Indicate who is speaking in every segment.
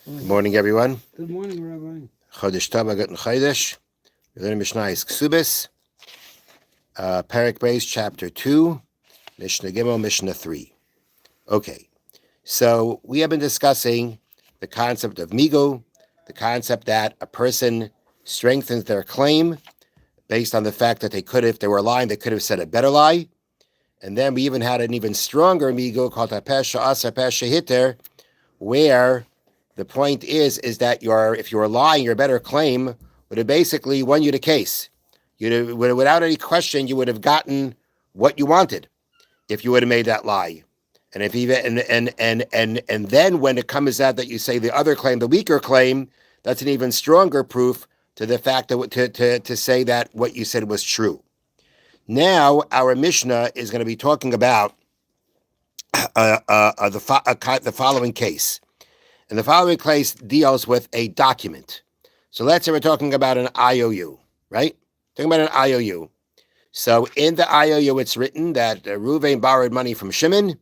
Speaker 1: Good morning, everyone.
Speaker 2: Good morning, Rabbi.
Speaker 1: Chodesh Tov Agat Chodesh. We're learning Mishna is Kesubos, Perek Beis, Chapter 2, Mishna Gimel, Mishna 3. Okay, so we have been discussing the concept of migo, the concept that a person strengthens their claim based on the fact that they could, if they were lying, they could have said a better lie. And then we even had an even stronger migo called Hapesha Asa Pesha Hiter, where the point is that if you were lying, your better claim would have basically won you the case. Without any question, you would have gotten what you wanted if you would have made that lie. And if even and then when it comes out that you say the other claim, the weaker claim, that's an even stronger proof to the fact that to say that what you said was true. Now our Mishnah is going to be talking about the following case. And the following case deals with a document. So let's say we're talking about an IOU, right? Talking about an IOU. So in the IOU, it's written that Reuven borrowed money from Shimon.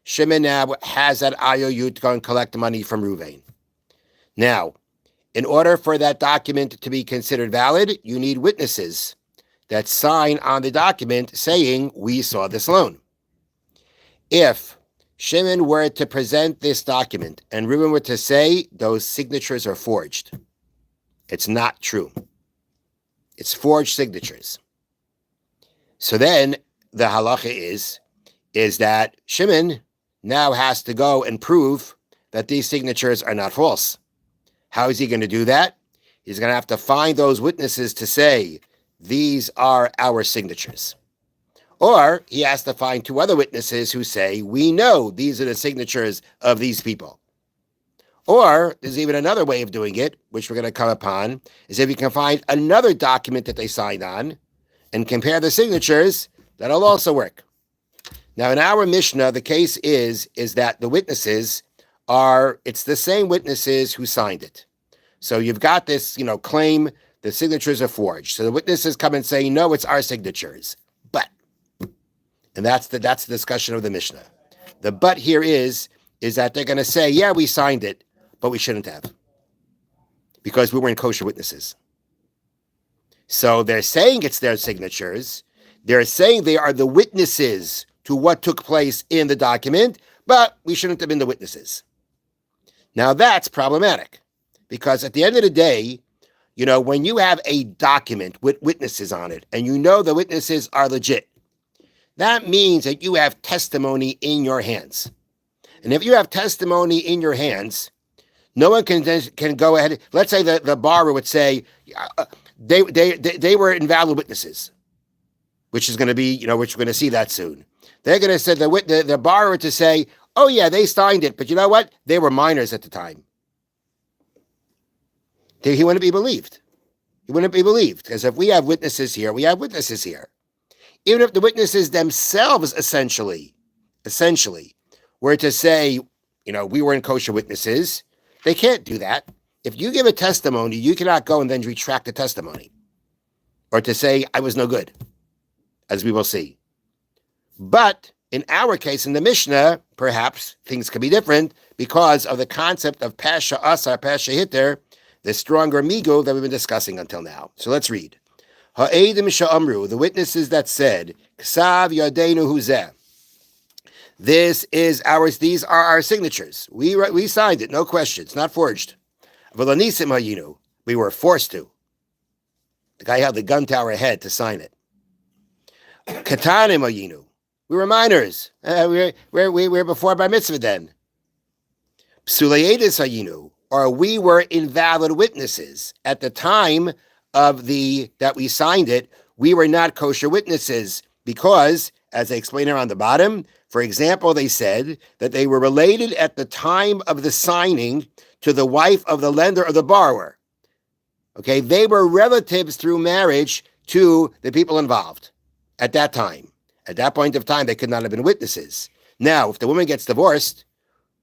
Speaker 1: Shimon now has that IOU to go and collect the money from Reuven. Now, in order for that document to be considered valid, you need witnesses that sign on the document saying, we saw this loan. If Shimon were to present this document and Reuben were to say those signatures are forged, it's not true. It's forged signatures. So then the halacha is that Shimon now has to go and prove that these signatures are not false. How is he going to do that? He's going to have to find those witnesses to say, these are our signatures. Or he has to find two other witnesses who say, we know these are the signatures of these people. Or there's even another way of doing it, which we're going to come upon, is if you can find another document that they signed on and compare the signatures, that'll also work. Now, in our Mishnah, the case is that the witnesses it's the same witnesses who signed it. So you've got this, claim the signatures are forged. So the witnesses come and say, no, it's our signatures. And that's the discussion of the Mishnah. The but here is that they're going to say, yeah, we signed it, but we shouldn't have, because we weren't kosher witnesses. So they're saying it's their signatures. They're saying they are the witnesses to what took place in the document, but we shouldn't have been the witnesses. Now that's problematic, because at the end of the day, when you have a document with witnesses on it, and the witnesses are legit, that means that you have testimony in your hands. And if you have testimony in your hands, no one can go ahead. Let's say that the borrower would say they were invalid witnesses, which is going to be, which we're going to see that soon. They're going to say the borrower to say, oh yeah, they signed it, but you know what? They were minors at the time. He wouldn't be believed. He wouldn't be believed, because if we have witnesses here, we have witnesses here. Even if the witnesses themselves essentially were to say, we weren't kosher witnesses, they can't do that. If you give a testimony, you cannot go and then retract the testimony, or to say, I was no good, as we will see. But in our case, in the Mishnah, perhaps things could be different because of the concept of Pasha Asar, Pasha Hiter, the stronger migo that we've been discussing until now. So let's read. Ha'edim sha'amru, the witnesses that said, Ksav yadeinu huzeh. These are our signatures. We signed it, no question. It's not forged. V'lanisim hayinu, we were forced to. The guy held the gun to our head to sign it. Katanim hayinu, we were minors. We were before bar mitzvah then. Psulayedis hayinu, or we were invalid witnesses at the time that we signed it. We were not kosher witnesses because, as I explain here on the bottom, for example, they said that they were related at the time of the signing to the wife of the lender or the borrower. Okay, they were relatives through marriage to the people involved at that time. At that point of time, they could not have been witnesses. Now, if the woman gets divorced,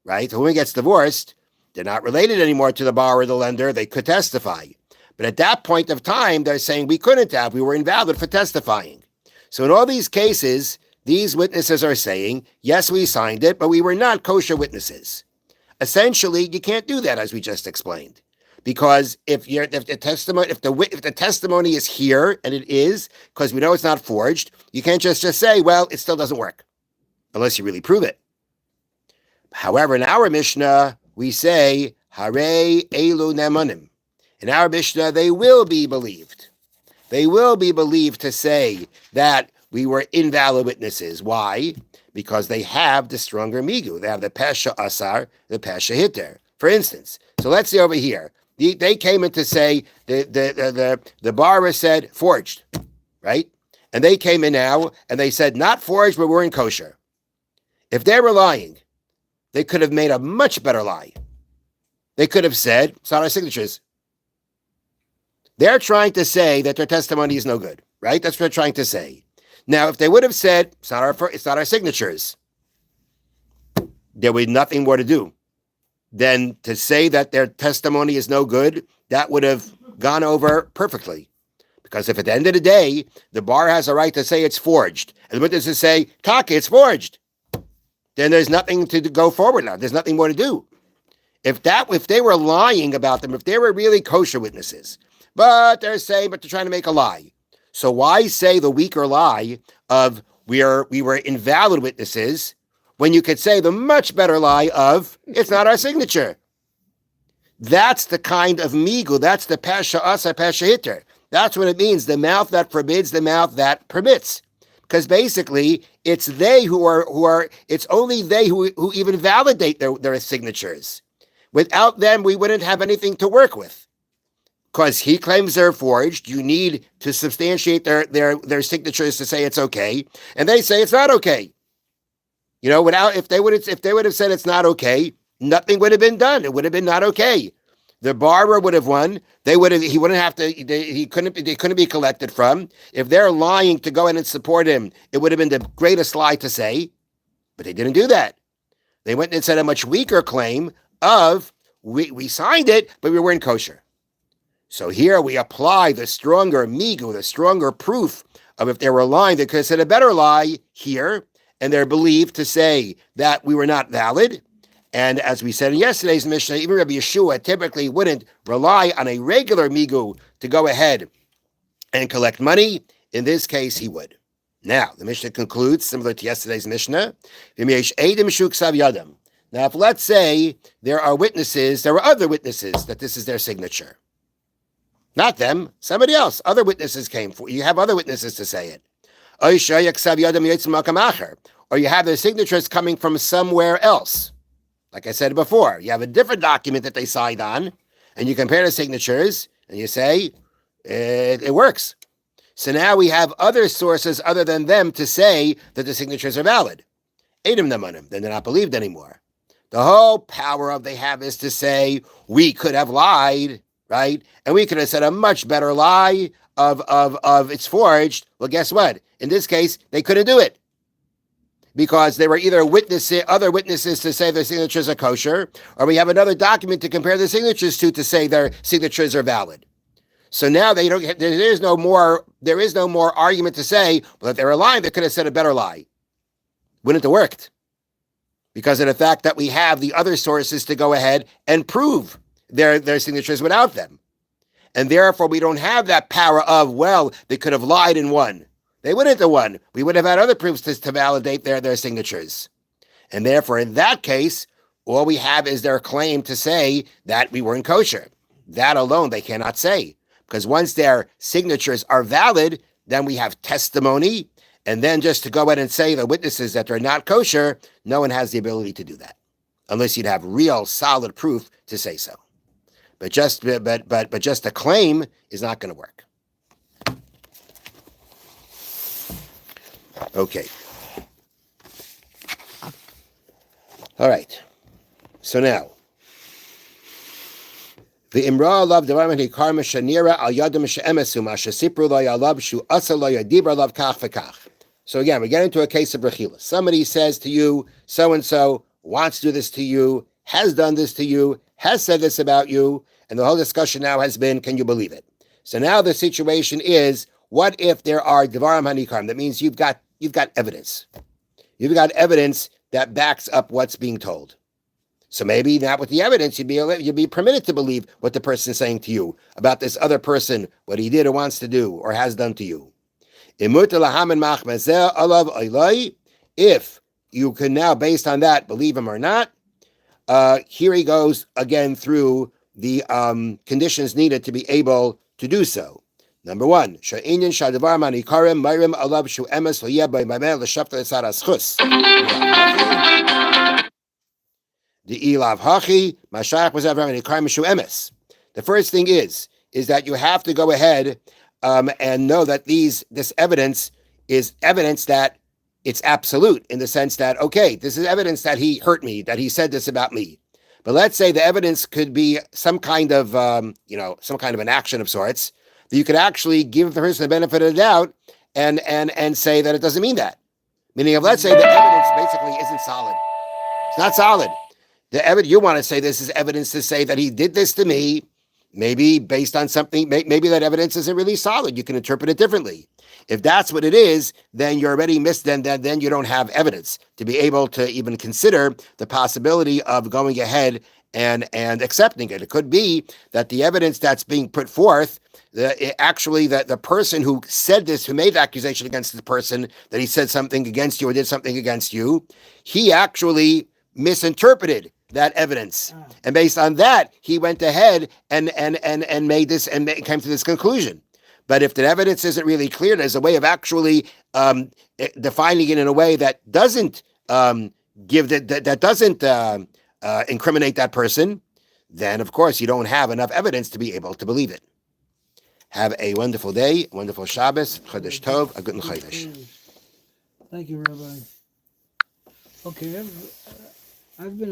Speaker 1: right, they're not related anymore to the borrower or the lender, they could testify. But at that point of time, they're saying we couldn't have, we were invalid for testifying. So in all these cases, these witnesses are saying, yes, we signed it, but we were not kosher witnesses. Essentially, you can't do that, as we just explained, because if the testimony is here, and it is, because we know it's not forged, you can't just say, well, it still doesn't work, unless you really prove it. However, in our Mishnah, we say, Hare elu nemanim. In our Mishnah, they will be believed. They will be believed to say that we were invalid witnesses. Why? Because they have the stronger migu. They have the pesha asar, the pesha hitter. For instance, so let's see over here. They came in to say the borrower said forged, right? And they came in now and they said not forged, but we're in kosher. If they were lying, they could have made a much better lie. They could have said it's not our signatures. They're trying to say that their testimony is no good, right? That's what they're trying to say. Now, if they would have said it's not our signatures, there would be nothing more to do than to say that their testimony is no good. That would have gone over perfectly. Because if at the end of the day, the bar has a right to say it's forged, and the witnesses say, Kaka, it's forged, then there's nothing to go forward now. There's nothing more to do. If they were lying about them, if they were really kosher witnesses, but they're trying to make a lie. So why say the weaker lie of we were invalid witnesses when you could say the much better lie of it's not our signature? That's the kind of migu. That's the pasha asa pasha hitter. That's what it means. The mouth that forbids, the mouth that permits. Because basically, it's they it's only they who even validate their signatures. Without them, we wouldn't have anything to work with. Because he claims they're forged, you need to substantiate their signatures to say it's okay, and they say it's not okay. You know, if they would have said it's not okay, nothing would have been done. It would have been not okay. The borrower would have won. They couldn't be collected from. If they're lying to go in and support him, it would have been the greatest lie to say, but they didn't do that. They went and said a much weaker claim of we signed it, but we weren't kosher. So here we apply the stronger migu, the stronger proof of if they were lying, they could have said a better lie here, and they're believed to say that we were not valid. And as we said in yesterday's Mishnah, even Rabbi Yeshua typically wouldn't rely on a regular migu to go ahead and collect money. In this case, he would. Now, the Mishnah concludes, similar to yesterday's Mishnah, now if let's say there are other witnesses that this is their signature. Not them, somebody else. Other witnesses came for you. Have other witnesses to say it. Or you have their signatures coming from somewhere else. Like I said before, you have a different document that they signed on, and you compare the signatures, and you say, it works. So now we have other sources other than them to say that the signatures are valid. Then they're not believed anymore. The whole power of they have is to say, we could have lied, right? And we could have said a much better lie of it's forged. Well, guess what? In this case, they couldn't do it because they were either other witnesses to say their signatures are kosher, or we have another document to compare the signatures to say their signatures are valid. So now there is no more argument to say, well, if they were lying, they could have said a better lie. Wouldn't have worked because of the fact that we have the other sources to go ahead and prove their signatures without them. And therefore, we don't have that power of, well, they could have lied and won. They wouldn't have won. We would have had other proofs to validate their signatures. And therefore, in that case, all we have is their claim to say that we weren't kosher. That alone they cannot say. Because once their signatures are valid, then we have testimony. And then just to go ahead and say the witnesses that they're not kosher, no one has the ability to do that. Unless you'd have real solid proof to say so. But just a claim is not going to work. Okay. All right. So now, the Imra alav devar hikar meshanira al yadam she'emesu mashasipru lo yalav shu asa lo yadibra alav kach v'kach. So again, we get into a case of rechila. Somebody says to you, so and so wants to do this to you, has done this to you, has said this about you, and the whole discussion now has been, can you believe it? So now the situation is, what if there are devarim hanikar? That means you've got evidence. You've got evidence that backs up what's being told. So maybe not with the evidence, you'd be permitted to believe what the person is saying to you about this other person, what he did or wants to do or has done to you. If you can now, based on that, believe him or not, here he goes again through the conditions needed to be able to do so. Number one, the first thing is that you have to go ahead and know that this evidence is evidence that it's absolute, in the sense that, okay, this is evidence that he hurt me, that he said this about me. But let's say the evidence could be some kind of, some kind of an action of sorts, that you could actually give the person the benefit of the doubt and say that it doesn't mean that. Meaning, let's say the evidence basically isn't solid. It's not solid. The evidence, you want to say this is evidence to say that he did this to me, maybe based on something, maybe that evidence isn't really solid. You can interpret it differently. If that's what it is, then you're already missed. Then you don't have evidence to be able to even consider the possibility of going ahead and accepting it. It could be that the evidence that's being put forth, the person who said this, who made the accusation against the person, that he said something against you or did something against you, he actually misinterpreted that evidence, and based on that, he went ahead and made this and came to this conclusion. But if the evidence isn't really clear, there's a way of actually defining it in a way that doesn't incriminate that person, then of course you don't have enough evidence to be able to believe it. Have a wonderful day, wonderful Shabbos, Chodesh Tov, a good Chodesh.
Speaker 2: Thank you, Rabbi. Okay, I've been